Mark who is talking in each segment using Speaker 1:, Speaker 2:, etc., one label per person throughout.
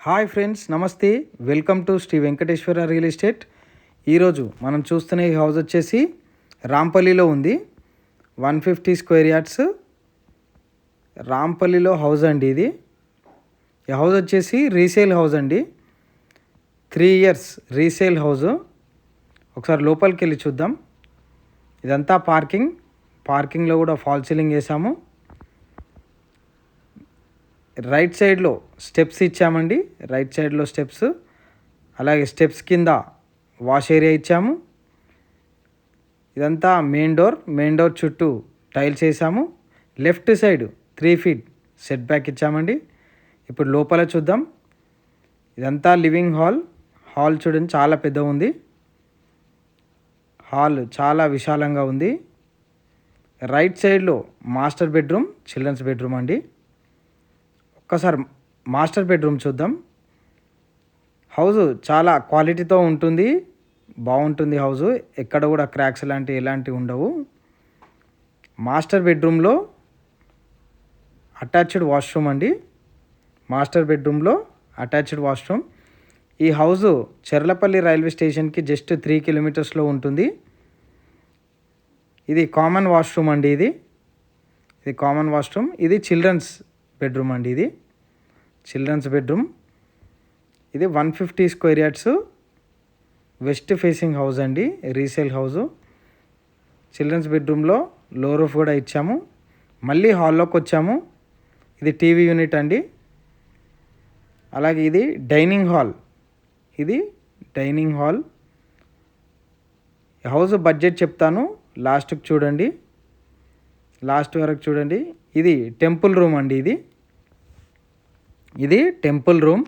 Speaker 1: Hi friends, నమస్తే. Welcome to Sri Venkateswara real estate. ఈరోజు మనం చూస్తున్న ఈ హౌస్ వచ్చేసి రాంపల్లిలో ఉంది. 150 స్క్వేర్ యార్డ్స్ రాంపల్లిలో హౌస్ అండి. ఇది ఈ హౌస్ వచ్చేసి రీసేల్ హౌస్ అండి. 3 years రీసేల్ హౌస్. ఒకసారి లోపలికి వెళ్ళి చూద్దాం. ఇదంతా పార్కింగ్లో కూడా ఫాల్ సీలింగ్ వేసాము. రైట్ సైడ్లో స్టెప్స్ ఇచ్చామండి. రైట్ సైడ్లో స్టెప్స్, అలాగే స్టెప్స్ కింద వాష్ ఏరియా ఇచ్చాము. ఇదంతా మెయిన్ డోర్ చుట్టూ టైల్స్ వేసాము. Left side 3 feet set back ఇచ్చామండి. ఇప్పుడు లోపల చూద్దాం. ఇదంతా లివింగ్ హాల్ చూడండి, చాలా పెద్దగా ఉంది. హాల్ చాలా విశాలంగా ఉంది. రైట్ సైడ్లో మాస్టర్ బెడ్రూమ్, చిల్డ్రన్స్ బెడ్రూమ్ అండి. ఒక్కసారి మాస్టర్ బెడ్రూమ్ చూద్దాం. హౌస్ చాలా క్వాలిటీతో ఉంటుంది, బాగుంటుంది హౌస్. ఎక్కడ కూడా క్రాక్స్ ఎలాంటివి ఉండవు. మాస్టర్ బెడ్రూమ్లో అటాచ్డ్ వాష్రూమ్ అండి. మాస్టర్ బెడ్రూమ్లో అటాచ్డ్ వాష్రూమ్. ఈ హౌస్ చెర్లపల్లి రైల్వే స్టేషన్కి జస్ట్ 3 kilometers ఉంటుంది. ఇది కామన్ వాష్రూమ్ అండి. ఇది కామన్ వాష్రూమ్. ఇది చిల్డ్రన్స్ బెడ్రూమ్ అండి. ఇది చిల్డ్రన్స్ బెడ్రూమ్. ఇది 150 square yards west facing house అండి, రీసేల్ హౌస్. చిల్డ్రన్స్ బెడ్రూమ్లో లో రూఫ్ కూడా ఇచ్చాము. మళ్ళీ హాల్లోకి వచ్చాము. ఇది టీవీ యూనిట్ అండి. అలాగే ఇది డైనింగ్ హాల్. హౌస్ బడ్జెట్ చెప్తాను, లాస్ట్ వరకు చూడండి. ఇది టెంపుల్ రూమ్ అండి. ఇది టెంపుల్ రూమ్.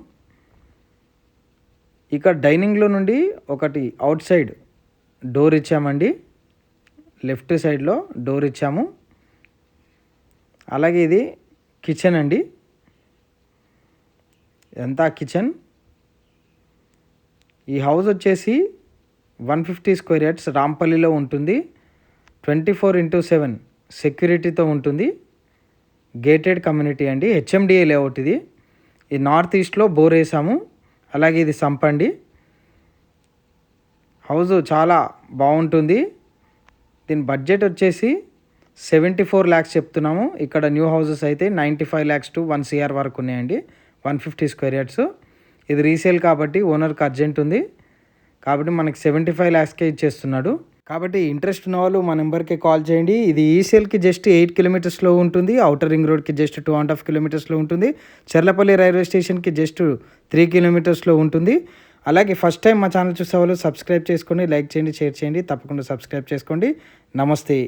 Speaker 1: ఇక్కడ డైనింగ్లో నుండి ఒకటి అవుట్ సైడ్ డోర్ ఇచ్చామండి. లెఫ్ట్ సైడ్లో డోర్ ఇచ్చాము. అలాగే ఇది కిచెన్ అండి. ఇదంతా కిచెన్. ఈ హౌస్ వచ్చేసి 150 స్క్వేర్ యార్డ్స్ రాంపల్లిలో ఉంటుంది. 24/7 సెక్యూరిటీతో ఉంటుంది. గేటెడ్ కమ్యూనిటీ అండి. HMDA layout. ఇది నార్త్ ఈస్ట్లో బోర్ వేసాము. అలాగే ఇది సంప్ అండి. హౌస్ చాలా బాగుంటుంది. దీని బడ్జెట్ వచ్చేసి 74 lakhs చెప్తున్నాము. ఇక్కడ న్యూ హౌసెస్ అయితే 95 lakhs to 1 crore వరకు ఉన్నాయండి. 150 స్క్వేర్ యార్డ్స్. ఇది రీసేల్ కాబట్టి ఓనర్కి అర్జెంట్ ఉంది కాబట్టి మనకి 75 lakhsకే ఇచ్చేస్తున్నాడు. కాబట్టి ఇంట్రెస్ట్ ఉన్న వాళ్ళు మా నెంబర్కి కాల్ చేయండి. ఇది ఈసీఎల్కి జస్ట్ 8 kilometers ఉంటుంది. అవుటర్ రింగ్ రోడ్కి జస్ట్ 2.5 kilometers ఉంటుంది. చెర్లపల్లి రైల్వే స్టేషన్కి జస్ట్ 3 kilometers ఉంటుంది. అలాగే ఫస్ట్ టైం మా ఛానల్ చూసే వాళ్ళు సబ్స్క్రైబ్ చేసుకోండి, లైక్ చేయండి, షేర్ చేయండి. తప్పకుండా సబ్స్క్రైబ్ చేసుకోండి. నమస్తే.